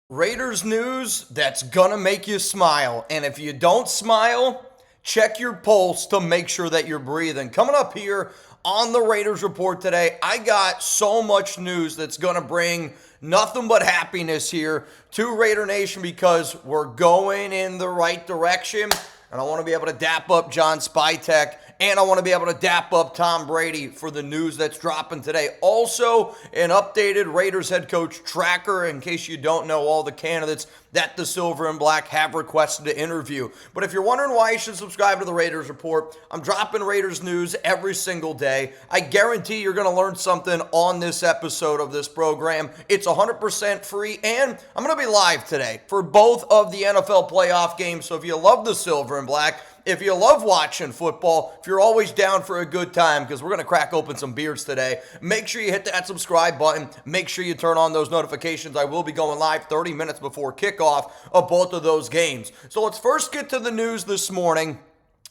Raiders news that's gonna make you smile. And if you don't smile, check your pulse to make sure that you're breathing. Coming up here on the Raiders Report today, I got so much news that's gonna bring nothing but happiness here to Raider Nation because we're going in the right direction. And I want to be able to dap up John Spytek, and I want to be able to dap up Tom Brady for the news that's dropping today. Also, an updated Raiders head coach tracker, in case you don't know all the candidates that the Silver and Black have requested to interview. But if you're wondering why you should subscribe to the Raiders Report, I'm dropping Raiders news every single day. I guarantee you're going to learn something on this episode of this program. It's 100% free, and I'm going to be live today for both of the NFL playoff games. So if you love the Silver and Black, if you love watching football, if you're always down for a good time, because we're going to crack open some beers today, make sure you hit that subscribe button. Make sure you turn on those notifications. I will be going live 30 minutes before kickoff of both of those games. So let's first get to the news this morning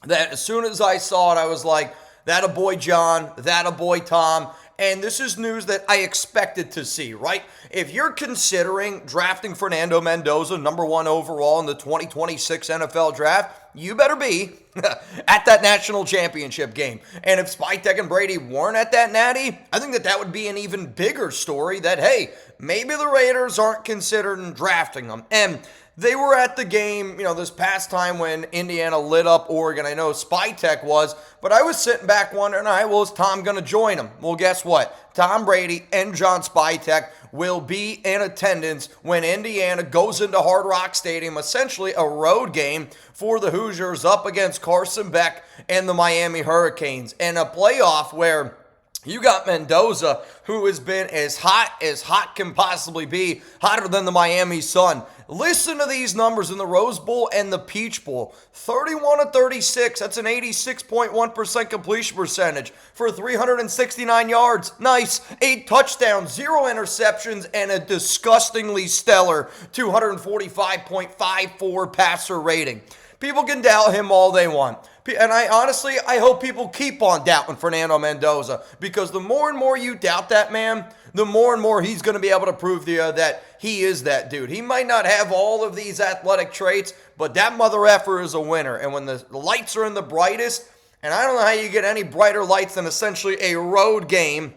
that as soon as I saw it, I was like, that a boy John, that a boy Tom. And this is news that I expected to see, right? If you're considering drafting Fernando Mendoza, number 1 overall in the 2026 NFL draft, you better be at that national championship game. And if Spytek and Brady weren't at that natty, I think that would be an even bigger story that, hey, maybe the Raiders aren't considering drafting them. And they were at the game, this past time when Indiana lit up Oregon. I know Spytek was, but I was sitting back wondering, all right, well, is Tom going to join them? Well, guess what? Tom Brady and John Spytek will be in attendance when Indiana goes into Hard Rock Stadium, essentially a road game for the Hoosiers up against Carson Beck and the Miami Hurricanes. And a playoff where you got Mendoza, who has been as hot can possibly be, hotter than the Miami sun. Listen to these numbers in the Rose Bowl and the Peach Bowl. 31 of 36, that's an 86.1% completion percentage for 369 yards. Nice. 8 touchdowns, 0 interceptions, and a disgustingly stellar 245.54 passer rating. People can doubt him all they want. And I hope people keep on doubting Fernando Mendoza, because the more and more you doubt that man, the more and more he's going to be able to prove to you that he is that dude. He might not have all of these athletic traits, but that mother effer is a winner. And when the lights are in the brightest, and I don't know how you get any brighter lights than essentially a road game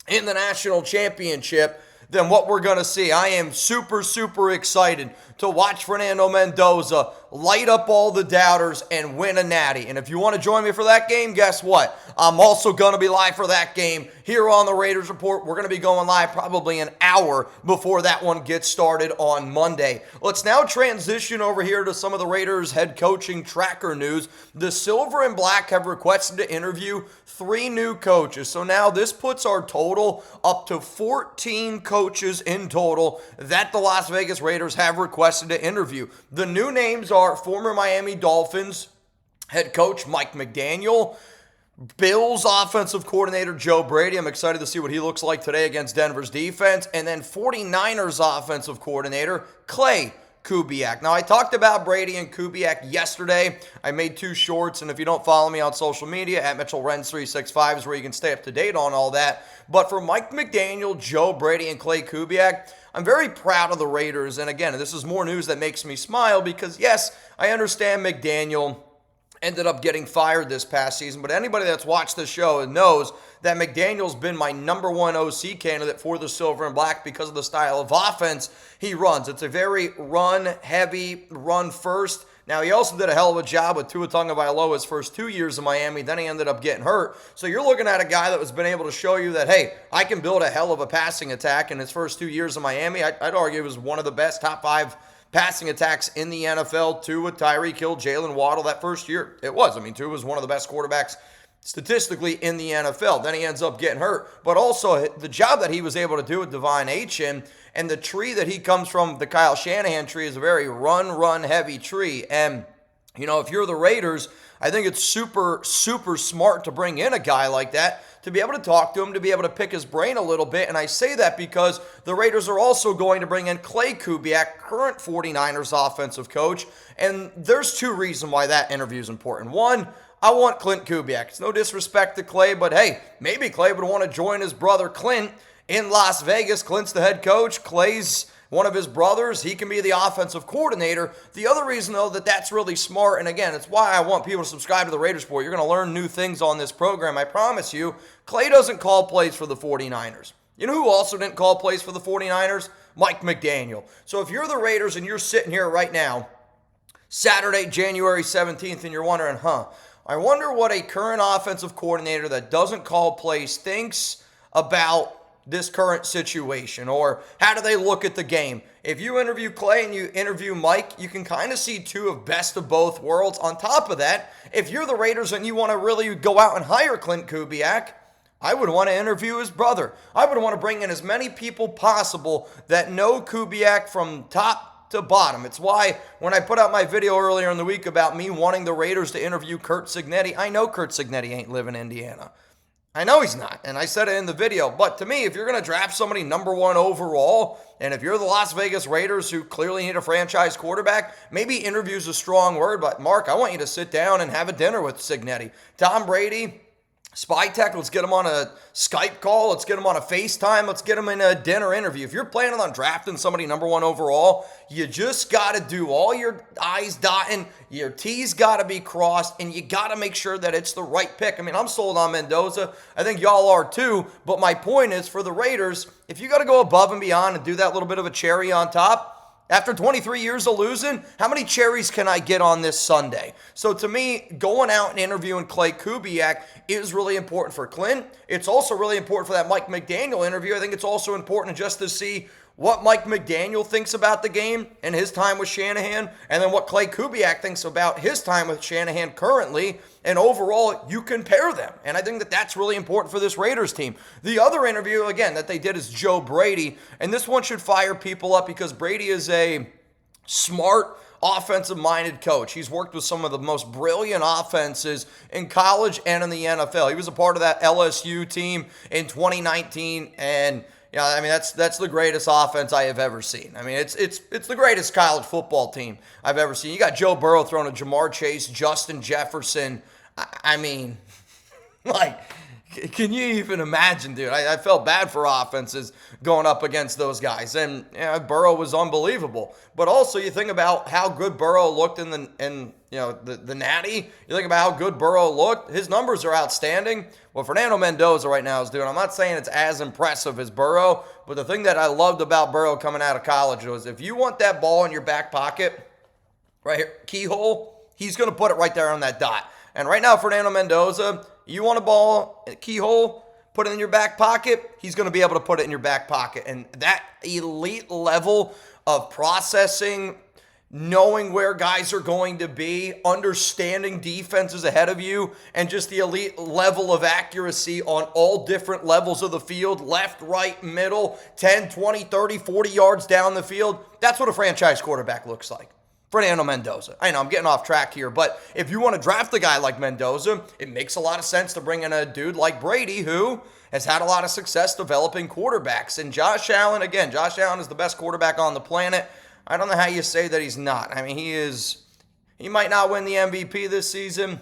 in the national championship, than what we're going to see. I am super, super excited to watch Fernando Mendoza light up all the doubters and win a natty. And if you want to join me for that game, guess what? I'm also going to be live for that game here on the Raiders Report. We're going to be going live probably an hour before that one gets started on Monday. Let's now transition over here to some of the Raiders head coaching tracker news. The Silver and Black have requested to interview 3 new coaches. So now this puts our total up to 14 coaches in total that the Las Vegas Raiders have requested to interview. The new names are former Miami Dolphins head coach Mike McDaniel, Bills offensive coordinator Joe Brady. I'm excited to see what he looks like today against Denver's defense. And then 49ers offensive coordinator Klay Kubiak. Now, I talked about Brady and Kubiak yesterday. I made 2 shorts, and if you don't follow me on social media, at MitchellRens365 is where you can stay up to date on all that. But for Mike McDaniel, Joe Brady, and Klay Kubiak, I'm very proud of the Raiders. And again, this is more news that makes me smile because, yes, I understand McDaniel ended up getting fired this past season, but anybody that's watched this show knows that McDaniel's been my number 1 OC candidate for the Silver and Black because of the style of offense he runs. It's a very run-heavy, run-first. Now, he also did a hell of a job with Tua Tagovailoa's first 2 years in Miami. Then he ended up getting hurt. So you're looking at a guy that has been able to show you that, hey, I can build a hell of a passing attack in his first 2 years in Miami. I'd argue it was one of the best top 5 passing attacks in the NFL. Tua, Tyreek Hill, Jalen Waddle that first year. It was. Tua was one of the best quarterbacks statistically in the NFL. Then he ends up getting hurt. But also the job that he was able to do with Devine Achane and the tree that he comes from, the Kyle Shanahan tree, is a very run heavy tree. And, if you're the Raiders, I think it's super, super smart to bring in a guy like that to be able to talk to him, to be able to pick his brain a little bit. And I say that because the Raiders are also going to bring in Klay Kubiak, current 49ers offensive coach. And there's 2 reasons why that interview is important. One, I want Klint Kubiak. It's no disrespect to Klay, but hey, maybe Klay would want to join his brother Klint in Las Vegas. Klint's the head coach. Klay's one of his brothers, he can be the offensive coordinator. The other reason, though, that that's really smart, and again, it's why I want people to subscribe to the Raiders Report. You're going to learn new things on this program, I promise you. Klay doesn't call plays for the 49ers. You know who also didn't call plays for the 49ers? Mike McDaniel. So if you're the Raiders and you're sitting here right now, Saturday, January 17th, and you're wondering, I wonder what a current offensive coordinator that doesn't call plays thinks about this current situation, or how do they look at the game? If you interview Klay and you interview Mike, you can kind of see two of best of both worlds. On top of that, if you're the Raiders and you want to really go out and hire Klint Kubiak, I would want to interview his brother. I would want to bring in as many people possible that know Kubiak from top to bottom. It's why when I put out my video earlier in the week about me wanting the Raiders to interview Curt Cignetti, I know Curt Cignetti ain't living in Indiana. I know he's not, and I said it in the video. But to me, if you're going to draft somebody number 1 overall, and if you're the Las Vegas Raiders who clearly need a franchise quarterback, maybe interview's a strong word, but Mark, I want you to sit down and have a dinner with Cignetti. Tom Brady, Spy Tech, let's get him on a Skype call. Let's get him on a FaceTime. Let's get him in a dinner interview. If you're planning on drafting somebody number 1 overall, you just got to do all your I's dotting, your T's got to be crossed, and you got to make sure that it's the right pick. I mean, I'm sold on Mendoza. I think y'all are too, but my point is for the Raiders, if you got to go above and beyond and do that little bit of a cherry on top, after 23 years of losing, how many cherries can I get on this Sunday? So to me, going out and interviewing Klay Kubiak is really important for Klint. It's also really important for that Mike McDaniel interview. I think it's also important just to see what Mike McDaniel thinks about the game and his time with Shanahan, and then what Klay Kubiak thinks about his time with Shanahan currently, and overall, you compare them. And I think that that's really important for this Raiders team. The other interview, again, that they did is Joe Brady, and this one should fire people up because Brady is a smart, offensive-minded coach. He's worked with some of the most brilliant offenses in college and in the NFL. He was a part of that LSU team in 2019, and yeah, I mean, that's the greatest offense I have ever seen. I mean, it's the greatest college football team I've ever seen. You got Joe Burrow throwing to Jamar Chase, Justin Jefferson. I mean, like, can you even imagine, dude? I felt bad for offenses going up against those guys. And Burrow was unbelievable. But also, you think about how good Burrow looked in the Natty. You think about how good Burrow looked. His numbers are outstanding. What Fernando Mendoza right now is doing, I'm not saying it's as impressive as Burrow, but the thing that I loved about Burrow coming out of college was if you want that ball in your back pocket, right here, keyhole, he's going to put it right there on that dot. And right now, Fernando Mendoza, you want a ball, keyhole, put it in your back pocket, he's going to be able to put it in your back pocket. And that elite level of processing, knowing where guys are going to be, understanding defenses ahead of you, and just the elite level of accuracy on all different levels of the field, left, right, middle, 10, 20, 30, 40 yards down the field. That's what a franchise quarterback looks like. Fernando Mendoza. I know I'm getting off track here, but if you want to draft a guy like Mendoza, it makes a lot of sense to bring in a dude like Brady who has had a lot of success developing quarterbacks. And Josh Allen is the best quarterback on the planet. I don't know how you say that he's not. I mean, he might not win the MVP this season,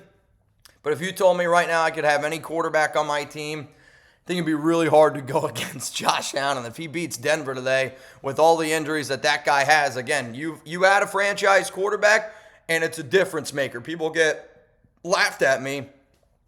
but if you told me right now I could have any quarterback on my team, I think it'd be really hard to go against Josh Allen. If he beats Denver today with all the injuries that guy has, again, you add a franchise quarterback, and it's a difference maker. People get laughed at me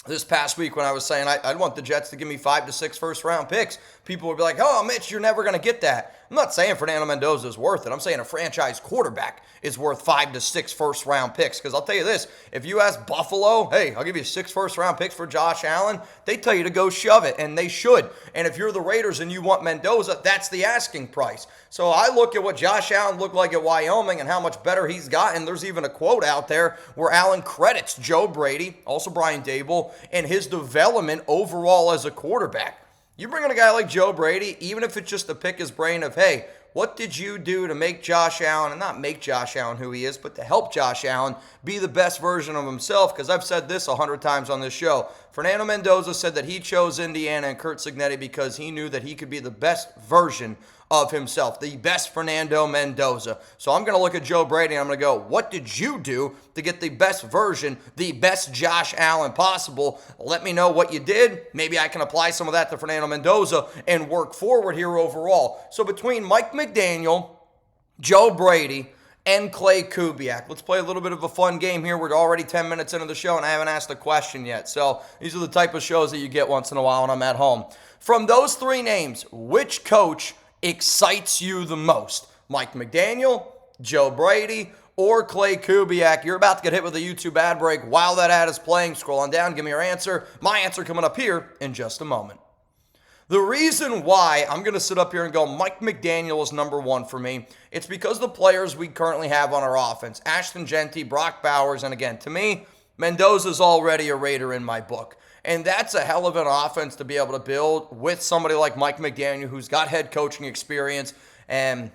this past week when I was saying I'd want the Jets to give me 5 to 6 first-round picks. People would be like, oh, Mitch, you're never going to get that. I'm not saying Fernando Mendoza is worth it. I'm saying a franchise quarterback is worth 5 to 6 first-round picks. Because I'll tell you this, if you ask Buffalo, hey, I'll give you 6 first-round picks for Josh Allen, they tell you to go shove it, and they should. And if you're the Raiders and you want Mendoza, that's the asking price. So I look at what Josh Allen looked like at Wyoming and how much better he's gotten. There's even a quote out there where Allen credits Joe Brady, also Brian Dable, and his development overall as a quarterback. You bring in a guy like Joe Brady, even if it's just to pick his brain of, hey, what did you do to make Josh Allen, and not make Josh Allen who he is, but to help Josh Allen be the best version of himself? Because I've said this 100 times on this show. Fernando Mendoza said that he chose Indiana and Curt Cignetti because he knew that he could be the best version of himself, the best Fernando Mendoza. So I'm going to look at Joe Brady and I'm going to go, what did you do to get the best version, the best Josh Allen possible? Let me know what you did. Maybe I can apply some of that to Fernando Mendoza and work forward here overall. So between Mike McDaniel, Joe Brady, and Klay Kubiak. Let's play a little bit of a fun game here. We're already 10 minutes into the show, and I haven't asked a question yet. So these are the type of shows that you get once in a while when I'm at home. From those three names, which coach excites you the most? Mike McDaniel, Joe Brady, or Klay Kubiak? You're about to get hit with a YouTube ad break. While that ad is playing, scroll on down, give me your answer. My answer coming up here in just a moment. The reason why I'm going to sit up here and go Mike McDaniel is number one for me, it's because the players we currently have on our offense, Ashton Genty, Brock Bowers, and again, to me, Mendoza's already a Raider in my book. And that's a hell of an offense to be able to build with somebody like Mike McDaniel, who's got head coaching experience, and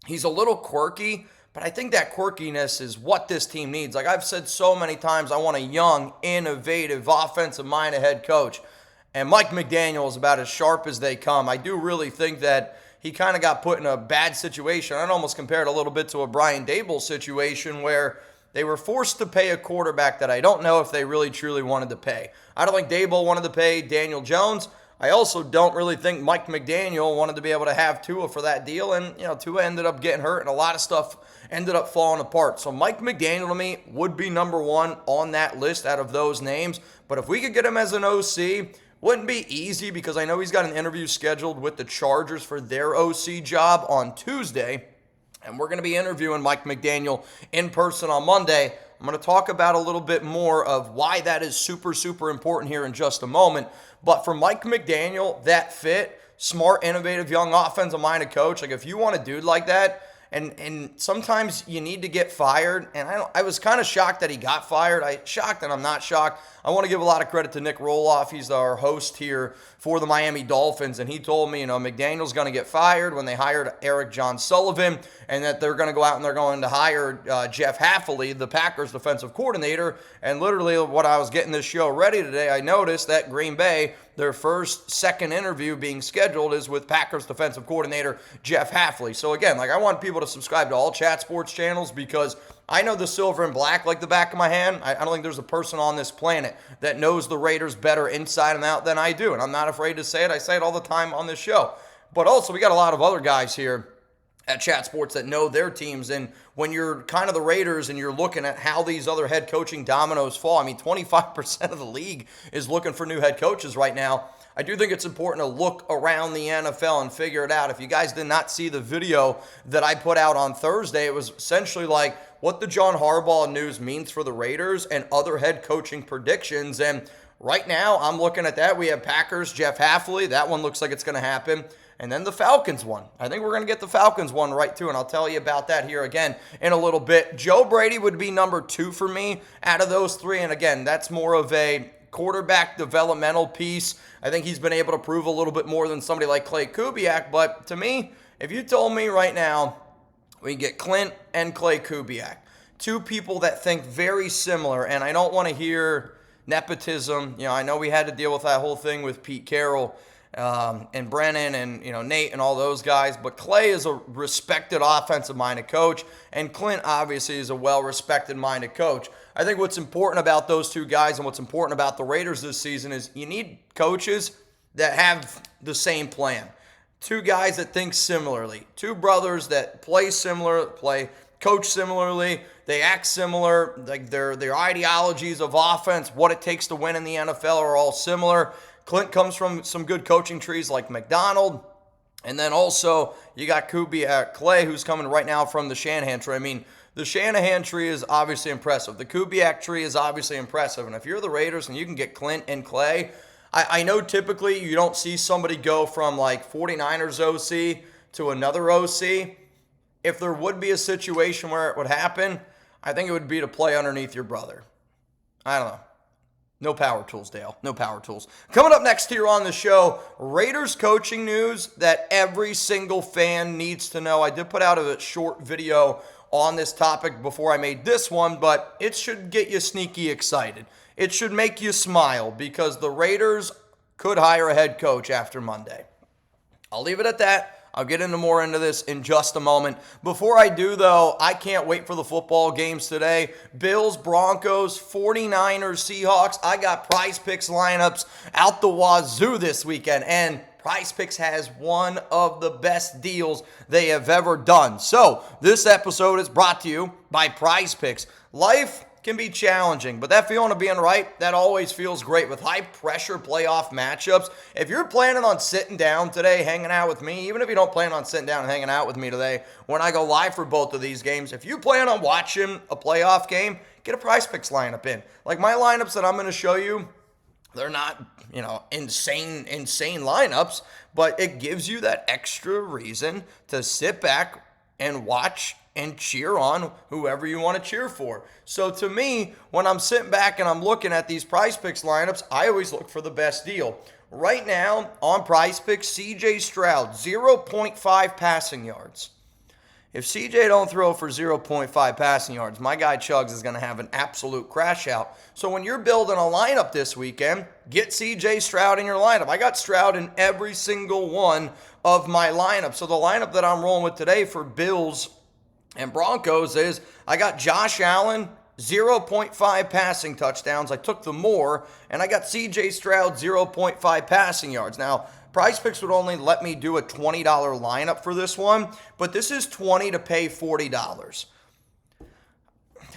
he's a little quirky, but I think that quirkiness is what this team needs. Like I've said so many times, I want a young, innovative, offensive-minded head coach. And Mike McDaniel is about as sharp as they come. I do really think that he kind of got put in a bad situation. I'd almost compare it a little bit to a Brian Daboll situation where they were forced to pay a quarterback that I don't know if they really truly wanted to pay. I don't think Daboll wanted to pay Daniel Jones. I also don't really think Mike McDaniel wanted to be able to have Tua for that deal. And, Tua ended up getting hurt and a lot of stuff ended up falling apart. So Mike McDaniel to me would be number one on that list out of those names. But if we could get him as an OC, wouldn't be easy because I know he's got an interview scheduled with the Chargers for their OC job on Tuesday. And we're going to be interviewing Mike McDaniel in person on Monday. I'm going to talk about a little bit more of why that is super, super important here in just a moment. But for Mike McDaniel, that fit, smart, innovative, young offensive-minded coach, like if you want a dude like that, and sometimes you need to get fired, and I was kind of shocked that he got fired. Shocked and I'm not shocked. I want to give a lot of credit to Nick Roloff. He's our host here for the Miami Dolphins, and he told me, McDaniel's going to get fired when they hired Eric John Sullivan, and that they're going to go out and they're going to hire Jeff Hafley, the Packers defensive coordinator. And literally when I was getting this show ready today, I noticed that Green Bay, their second interview being scheduled is with Packers defensive coordinator Jeff Hafley. So again, I want people to subscribe to all Chat Sports channels because I know the silver and black like the back of my hand. I don't think there's a person on this planet that knows the Raiders better inside and out than I do. And I'm not afraid to say it. I say it all the time on this show. But also, we got a lot of other guys here at Chat Sports that know their teams. And when you're kind of the Raiders and you're looking at how these other head coaching dominoes fall, 25% of the league is looking for new head coaches right now. I do think it's important to look around the NFL and figure it out. If you guys did not see the video that I put out on Thursday, it was essentially like what the John Harbaugh news means for the Raiders and other head coaching predictions. And right now, I'm looking at that. We have Packers, Jeff Hafley. That one looks like it's going to happen. And then the Falcons one. I think we're going to get the Falcons one right, too, and I'll tell you about that here again in a little bit. Joe Brady would be number two for me out of those three, and again, that's more of a quarterback developmental piece. I think he's been able to prove a little bit more than somebody like Klay Kubiak, but to me, if you told me right now we get Klint and Klay Kubiak, two people that think very similar, and I don't want to hear nepotism. I know we had to deal with that whole thing with Pete Carroll, and Brennan and Nate and all those guys, but Klay is a respected offensive-minded coach, and Klint obviously is a well-respected-minded coach. I think what's important about those two guys and what's important about the Raiders this season is you need coaches that have the same plan. Two guys that think similarly. Two brothers that play similar, coach similarly, they act similar, like their ideologies of offense, what it takes to win in the NFL are all similar. Klint comes from some good coaching trees like McDonald. And then also you got Klay, who's coming right now from the Shanahan tree. The Shanahan tree is obviously impressive. The Kubiak tree is obviously impressive. And if you're the Raiders and you can get Klint and Klay, I know typically you don't see somebody go from 49ers OC to another OC. If there would be a situation where it would happen, I think it would be to play underneath your brother. I don't know. No power tools, Dale. No power tools. Coming up next here on the show, Raiders coaching news that every single fan needs to know. I did put out a short video on this topic before I made this one, but it should get you sneaky excited. It should make you smile because the Raiders could hire a head coach after Monday. I'll leave it at that. I'll get more into this in just a moment. Before I do, though, I can't wait for the football games today. Bills, Broncos, 49ers, Seahawks. I got Prize Picks lineups out the wazoo this weekend. And Prize Picks has one of the best deals they have ever done. So, this episode is brought to you by Prize Picks. Life can be challenging, but that feeling of being right, that always feels great with high-pressure playoff matchups. If you're planning on sitting down today, hanging out with me, even if you don't plan on sitting down and hanging out with me today when I go live for both of these games, if you plan on watching a playoff game, get a Prize Picks lineup in. Like my lineups that I'm going to show you, they're not, insane lineups, but it gives you that extra reason to sit back and watch and cheer on whoever you want to cheer for. So to me, when I'm sitting back and I'm looking at these Prize Picks lineups, I always look for the best deal. Right now on Prize Picks, CJ Stroud, 0.5 passing yards. If CJ don't throw for 0.5 passing yards, my guy Chugs is going to have an absolute crash out. So when you're building a lineup this weekend, get CJ Stroud in your lineup. I got Stroud in every single one of my lineups. So the lineup that I'm rolling with today for Bills and Broncos is I got Josh Allen, 0.5 passing touchdowns. I took the more, and I got CJ Stroud, 0.5 passing yards. Now, Prize Picks would only let me do a $20 lineup for this one, but this is $20 to pay $40.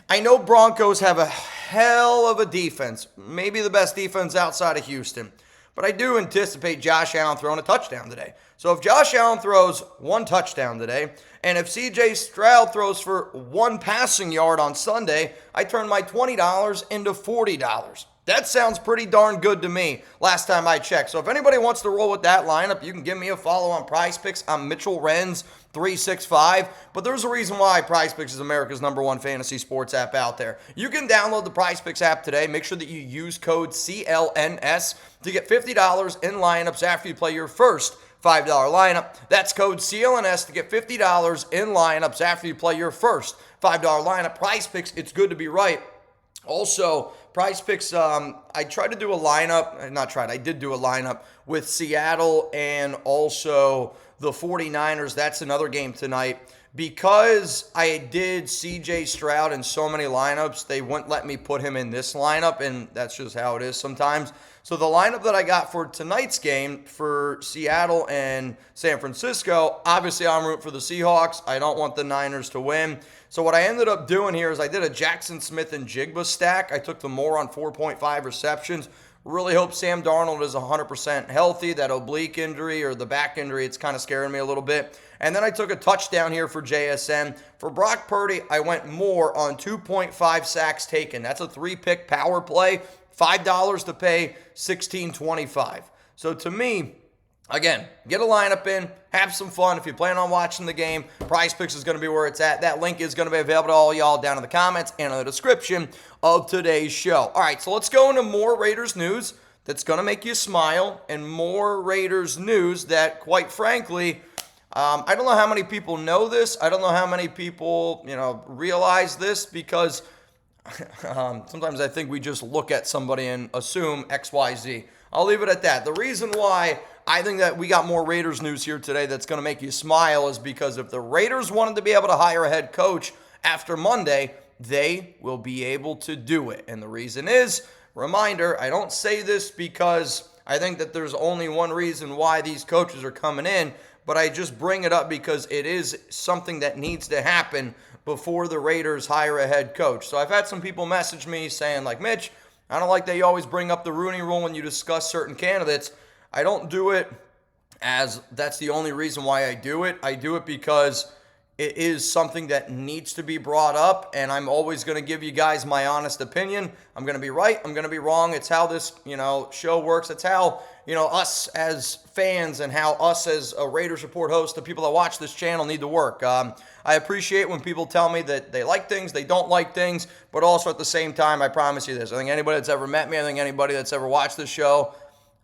I know Broncos have a hell of a defense, maybe the best defense outside of Houston, but I do anticipate Josh Allen throwing a touchdown today. So if Josh Allen throws one touchdown today, and if CJ Stroud throws for one passing yard on Sunday, I turn my $20 into $40. That sounds pretty darn good to me last time I checked. So if anybody wants to roll with that lineup, you can give me a follow on Prize Picks. I'm Mitchell Renz 365. But there's a reason why Prize Picks is America's #1 fantasy sports app out there. You can download the Prize Picks app today. Make sure that you use code CLNS to get $50 in lineups after you play your first $5 lineup. That's code CLNS to get $50 in lineups after you play your first $5 lineup. Prize Picks, it's good to be right. Also, Prize Picks, I did do a lineup with Seattle and also the 49ers. That's another game tonight. Because I did CJ Stroud in so many lineups, they wouldn't let me put him in this lineup, and that's just how it is sometimes. So the lineup that I got for tonight's game for Seattle and San Francisco, obviously I'm rooting for the Seahawks. I don't want the Niners to win. So what I ended up doing here is I did a Jackson Smith and Jigba stack. I took the more on 4.5 receptions. Really hope Sam Darnold is 100% healthy. That oblique injury or the back injury, it's kind of scaring me a little bit. And then I took a touchdown here for JSN. For Brock Purdy, I went more on 2.5 sacks taken. That's a 3-pick power play. $5 to pay $16.25. So to me, again, get a lineup in, have some fun. If you plan on watching the game, Prize Picks is going to be where it's at. That link is going to be available to all y'all down in the comments and in the description of today's show. All right, so let's go into more Raiders news that's going to make you smile and more Raiders news that, quite frankly, I don't know how many people know this. I don't know how many people, realize this because sometimes I think we just look at somebody and assume XYZ. I'll leave it at that. The reason why I think that we got more Raiders news here today that's going to make you smile is because if the Raiders wanted to be able to hire a head coach after Monday, they will be able to do it. And the reason is, reminder, I don't say this because I think that there's only one reason why these coaches are coming in, but I just bring it up because it is something that needs to happen before the Raiders hire a head coach. So I've had some people message me saying, like, Mitch, I don't like that you always bring up the Rooney Rule when you discuss certain candidates. I don't do it as that's the only reason why I do it. I do it because it is something that needs to be brought up, and I'm always going to give you guys my honest opinion. I'm going to be right. I'm going to be wrong. It's how this, show works. It's how, us as fans and how us as a Raiders Report host, the people that watch this channel need to work. I appreciate when people tell me that they like things, they don't like things, but also at the same time, I promise you this. I think anybody that's ever met me, I think anybody that's ever watched this show,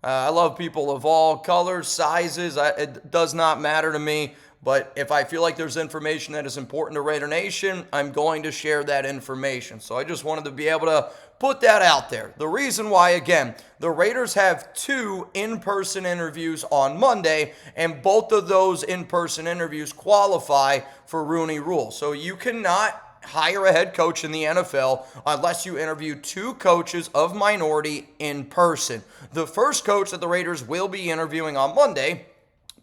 I love people of all colors, sizes. It does not matter to me. But if I feel like there's information that is important to Raider Nation, I'm going to share that information. So I just wanted to be able to put that out there. The reason why, again, the Raiders have 2 in-person interviews on Monday, and both of those in-person interviews qualify for Rooney Rule. So you cannot hire a head coach in the NFL unless you interview 2 coaches of minority in person. The first coach that the Raiders will be interviewing on Monday,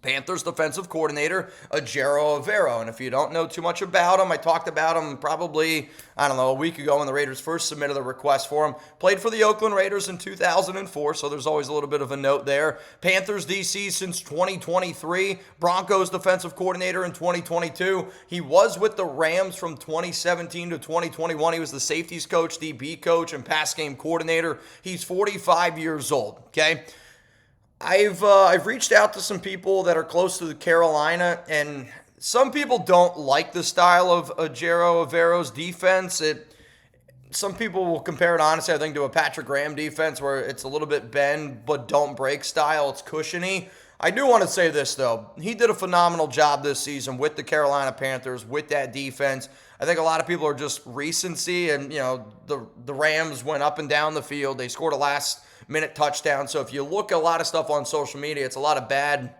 Panthers defensive coordinator, Ejiro. And if you don't know too much about him, I talked about him probably, a week ago when the Raiders first submitted a request for him. Played for the Oakland Raiders in 2004, so there's always a little bit of a note there. Panthers DC since 2023. Broncos defensive coordinator in 2022. He was with the Rams from 2017 to 2021. He was the safeties coach, DB coach, and pass game coordinator. He's 45 years old, okay? I've reached out to some people that are close to Carolina, and some people don't like the style of Evero's defense. Some people will compare it, honestly, I think, to a Patrick Graham defense where it's a little bit bend but don't break style. It's cushiony. I do want to say this, though. He did a phenomenal job this season with the Carolina Panthers, with that defense. I think a lot of people are just recency, and, the Rams went up and down the field. They scored a last-minute touchdown. So if you look at a lot of stuff on social media, it's a lot of bad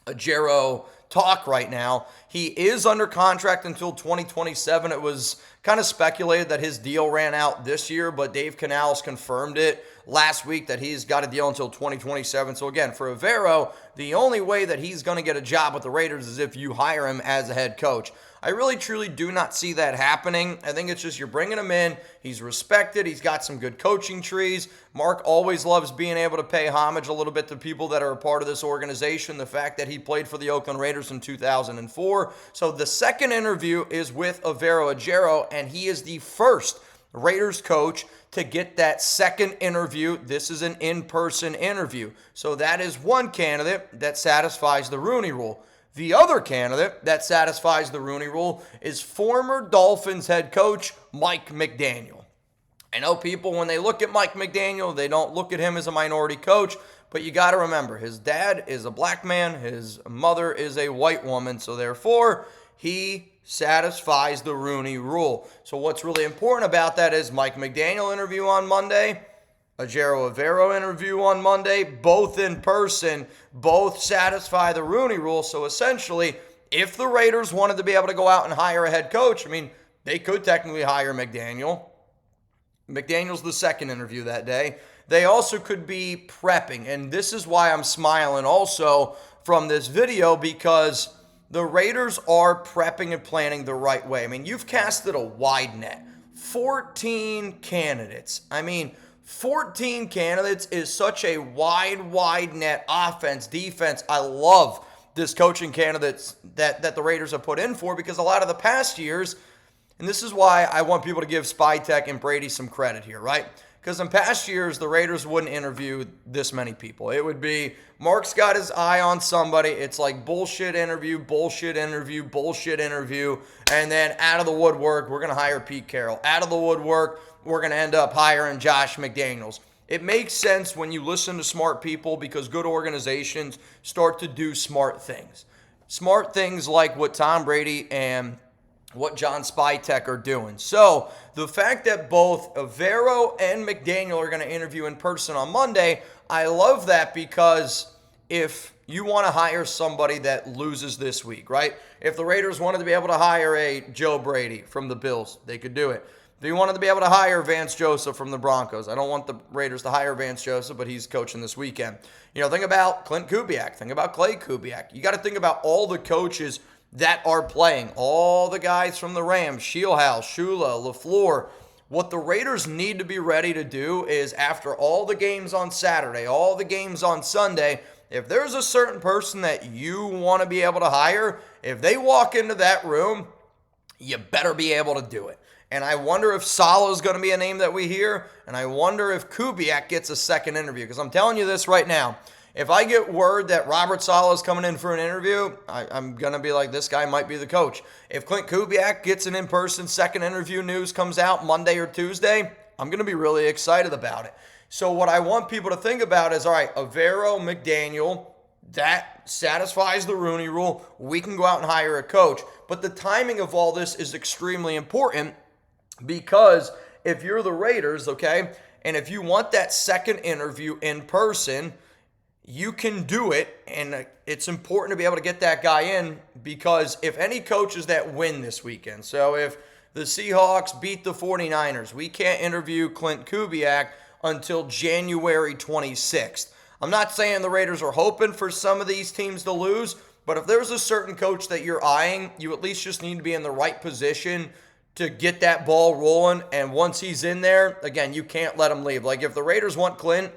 Ejiro talk right now. He is under contract until 2027. It was kind of speculated that his deal ran out this year, but Dave Canales confirmed it last week that he's got a deal until 2027. So again, for Evero, the only way that he's going to get a job with the Raiders is if you hire him as a head coach. I really, truly do not see that happening. I think it's just you're bringing him in. He's respected. He's got some good coaching trees. Mark always loves being able to pay homage a little bit to people that are a part of this organization. The fact that he played for the Oakland Raiders in 2004. So the second interview is with Ejiro, and he is the first Raiders coach to get that second interview. This is an in-person interview. So that is one candidate that satisfies the Rooney Rule. The other candidate that satisfies the Rooney Rule is former Dolphins head coach Mike McDaniel. I know people, when they look at Mike McDaniel, they don't look at him as a minority coach, but you got to remember, his dad is a black man, his mother is a white woman, so therefore, he satisfies the Rooney Rule. So what's really important about that is Mike McDaniel interview on Monday, Evero interview on Monday, both in person, both satisfy the Rooney Rule. So essentially, if the Raiders wanted to be able to go out and hire a head coach, they could technically hire McDaniel. McDaniel's the second interview that day. They also could be prepping, and this is why I'm smiling also from this video, because the Raiders are prepping and planning the right way. You've casted a wide net. 14 candidates. 14 candidates is such a wide net. Offense, defense. I love this coaching candidates that the Raiders have put in for, because a lot of the past years, and this is why I want people to give Spytek and Brady some credit here, right? Because in past years, the Raiders wouldn't interview this many people. It would be, Mark's got his eye on somebody. It's like bullshit interview, and then out of the woodwork, we're going to hire Pete Carroll. Out of the woodwork, we're going to end up hiring Josh McDaniels. It makes sense when you listen to smart people, because good organizations start to do smart things. Smart things like what Tom Brady and what John Spytek are doing. So the fact that both Evero and McDaniel are going to interview in person on Monday, I love that, because if you want to hire somebody that loses this week, right? If the Raiders wanted to be able to hire a Joe Brady from the Bills, they could do it. If you wanted to be able to hire Vance Joseph from the Broncos, I don't want the Raiders to hire Vance Joseph, but he's coaching this weekend. Think about Klint Kubiak. Think about Klay Kubiak. You got to think about all the coaches that are playing. All the guys from the Rams, Scheelhaase, Shula, LaFleur. What the Raiders need to be ready to do is, after all the games on Saturday, all the games on Sunday, if there's a certain person that you want to be able to hire, if they walk into that room, you better be able to do it. And I wonder if Saleh is going to be a name that we hear, and I wonder if Kubiak gets a second interview, because I'm telling you this right now. If I get word that Robert Saleh is coming in for an interview, I'm going to be like, this guy might be the coach. If Klint Kubiak gets an in-person second interview, news comes out Monday or Tuesday, I'm going to be really excited about it. So what I want people to think about is, all right, Evero, McDaniel, that satisfies the Rooney Rule. We can go out and hire a coach. But the timing of all this is extremely important, because if you're the Raiders, okay, and if you want that second interview in person, you can do it, and it's important to be able to get that guy in, because if any coaches that win this weekend, so if The Seahawks beat the 49ers. We can't interview Klint Kubiak until January 26th. I'm not saying the Raiders are hoping for some of these teams to lose, but if there's a certain coach that you're eyeing, you at least just need to be in the right position to get that ball rolling. And once he's in there, again, you can't let him leave. Like if the Raiders want Klint,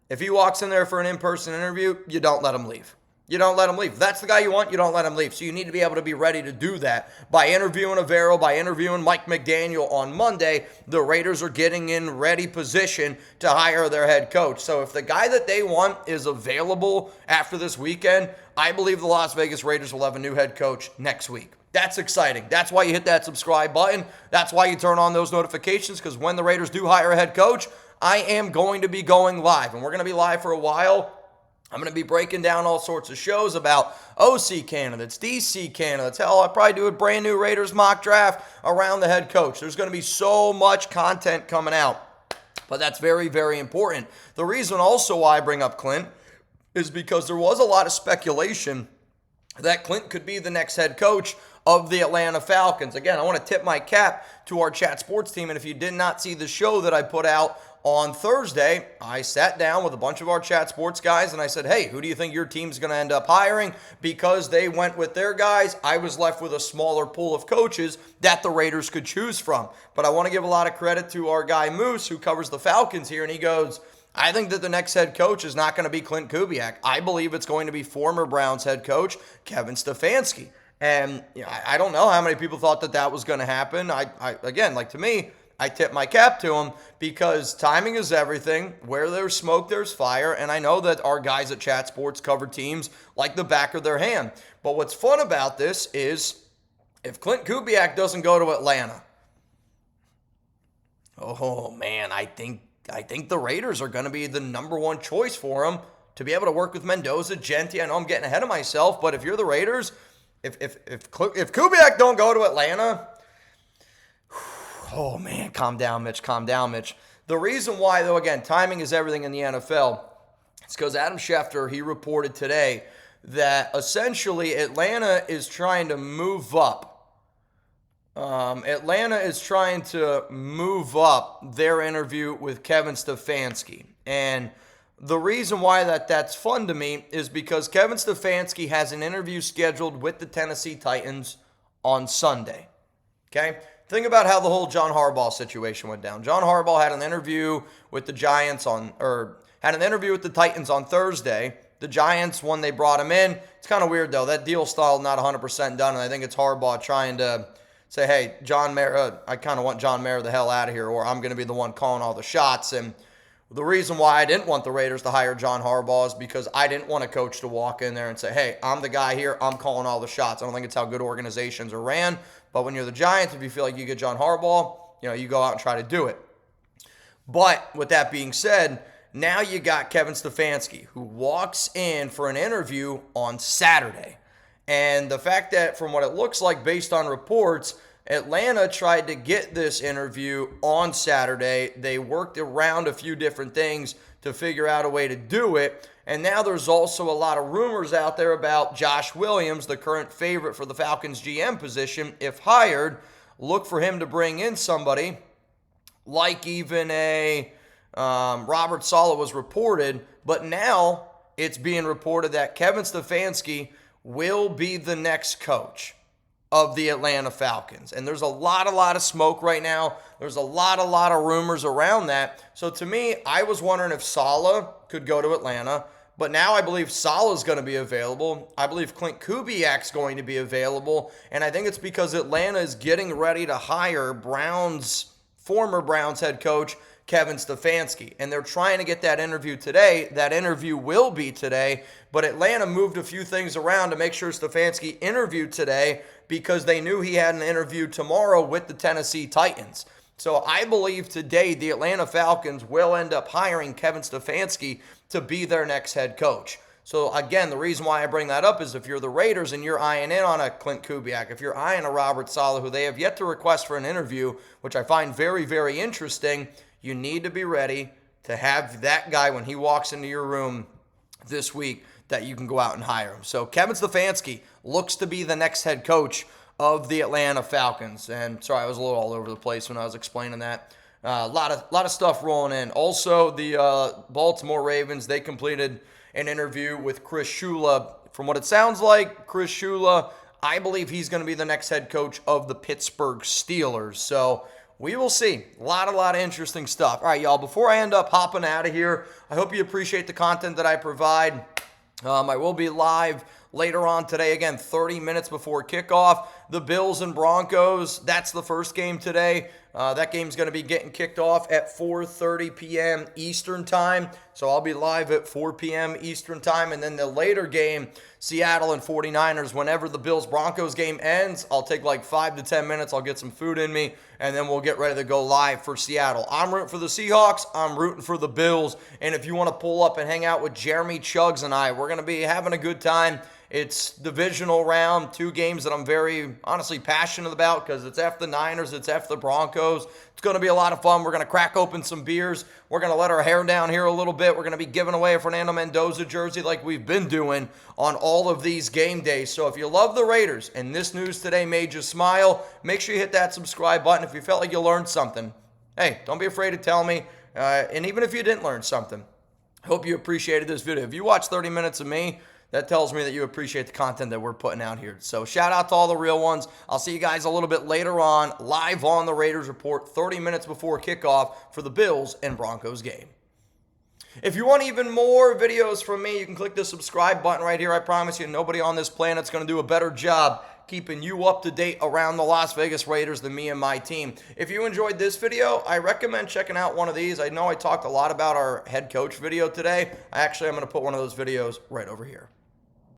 if he walks in there for an in-person interview, you don't let him leave. You don't let him leave. If that's the guy you want, you don't let him leave. So you need to be able to be ready to do that. By interviewing Evero, by interviewing Mike McDaniel on Monday, the Raiders are getting in ready position to hire their head coach. So if the guy that they want is available after this weekend, I believe the Las Vegas Raiders will have a new head coach next week. That's exciting. That's why you hit that subscribe button. That's why you turn on those notifications, because when the Raiders do hire a head coach, I am going to be going live. And we're going to be live for a while. I'm going to be breaking down all sorts of shows about OC candidates, DC candidates. Hell, I'll probably do a brand new Raiders mock draft around the head coach. There's going to be so much content coming out, but that's very, very important. The reason also why I bring up Klint is because there was a lot of speculation that Klint could be the next head coach of the Atlanta Falcons. Again, I want to tip my cap to our chat sports team, and if you did not see the show that I put out on Thursday, I sat down with a bunch of our chat sports guys and I said, hey, who do you think your team's going to end up hiring? Because they went with their guys, I was left with a smaller pool of coaches that the Raiders could choose from. But I want to give a lot of credit to our guy Moose, who covers the Falcons here, and he goes, I think that the next head coach is not going to be Klint Kubiak. I believe it's going to be former Browns head coach Kevin Stefanski. And I don't know how many people thought that that was going to happen. Again, to me, I tip my cap to him because timing is everything. Where there's smoke, there's fire. And I know that our guys at Chat Sports cover teams like the back of their hand. But what's fun about this is if Klint Kubiak doesn't go to Atlanta, oh man, I think the Raiders are going to be the number one choice for him to be able to work with Mendoza, Genti. I know I'm getting ahead of myself, but if you're the Raiders, if Kubiak don't go to Atlanta, oh, man, calm down, Mitch. The reason why, though, again, timing is everything in the NFL, it's because Adam Schefter, he reported today that essentially Atlanta is trying to move up. Atlanta is trying to move up their interview with Kevin Stefanski. And the reason why that's fun to me is because Kevin Stefanski has an interview scheduled with the Tennessee Titans on Sunday. Okay? Think about how the whole John Harbaugh situation went down. John Harbaugh had an interview with the Titans on Thursday. The Giants, when they brought him in, it's kind of weird though. That deal's still not 100% done, and I think it's Harbaugh trying to say, hey, John Mara, I kind of want John Mara the hell out of here, or I'm going to be the one calling all the shots. And the reason why I didn't want the Raiders to hire John Harbaugh is because I didn't want a coach to walk in there and say, hey, I'm the guy here, I'm calling all the shots. I don't think it's how good organizations are ran. But when you're the Giants, if you feel like you get John Harbaugh, you go out and try to do it. But with that being said, now you got Kevin Stefanski, who walks in for an interview on Saturday. And the fact that, from what it looks like based on reports, Atlanta tried to get this interview on Saturday. They worked around a few different things to figure out a way to do it. And now there's also a lot of rumors out there about Josh Williams, the current favorite for the Falcons GM position. If hired, look for him to bring in somebody like even a Robert Saleh was reported. But now it's being reported that Kevin Stefanski will be the next coach of the Atlanta Falcons. And there's a lot of smoke right now. There's a lot of rumors around that. So to me, I was wondering if Saleh could go to Atlanta. But now I believe Saleh's going to be available. I believe Klint Kubiak's going to be available. And I think it's because Atlanta is getting ready to hire former Browns head coach Kevin Stefanski. And they're trying to get that interview today. That interview will be today. But Atlanta moved a few things around to make sure Stefanski interviewed today because they knew he had an interview tomorrow with the Tennessee Titans. So I believe today the Atlanta Falcons will end up hiring Kevin Stefanski to be their next head coach. So again, the reason why I bring that up is if you're the Raiders and you're eyeing in on a Klint Kubiak, if you're eyeing a Robert Saleh, who they have yet to request for an interview, which I find very, very interesting, you need to be ready to have that guy when he walks into your room this week that you can go out and hire him. So Kevin Stefanski looks to be the next head coach of the Atlanta Falcons. And sorry, I was a little all over the place when I was explaining that. A lot of stuff rolling in. Also, the Baltimore Ravens, they completed an interview with Chris Shula. From what it sounds like, Chris Shula, I believe he's going to be the next head coach of the Pittsburgh Steelers. So we will see. A lot of interesting stuff. All right, y'all, before I end up hopping out of here, I hope you appreciate the content that I provide. I will be live later on today, again, 30 minutes before kickoff. The Bills and Broncos, that's the first game today. That game's going to be getting kicked off at 4:30 p.m. Eastern time. So I'll be live at 4 p.m. Eastern time. And then the later game, Seattle and 49ers, whenever the Bills-Broncos game ends, I'll take like 5 to 10 minutes. I'll get some food in me, and then we'll get ready to go live for Seattle. I'm rooting for the Seahawks. I'm rooting for the Bills. And if you want to pull up and hang out with Jeremy Chuggs and I, we're going to be having a good time. It's divisional round, 2 games that I'm very, honestly, passionate about because it's F the Niners, it's F the Broncos. It's going to be a lot of fun. We're going to crack open some beers. We're going to let our hair down here a little bit. We're going to be giving away a Fernando Mendoza jersey like we've been doing on all of these game days. So if you love the Raiders and this news today made you smile, make sure you hit that subscribe button. If you felt like you learned something, hey, don't be afraid to tell me. And even if you didn't learn something, I hope you appreciated this video. If you watched 30 minutes of me, that tells me that you appreciate the content that we're putting out here. So shout out to all the real ones. I'll see you guys a little bit later on, live on the Raiders Report, 30 minutes before kickoff for the Bills and Broncos game. If you want even more videos from me, you can click the subscribe button right here. I promise you, nobody on this planet's going to do a better job keeping you up to date around the Las Vegas Raiders than me and my team. If you enjoyed this video, I recommend checking out one of these. I know I talked a lot about our head coach video today. I'm going to put one of those videos right over here.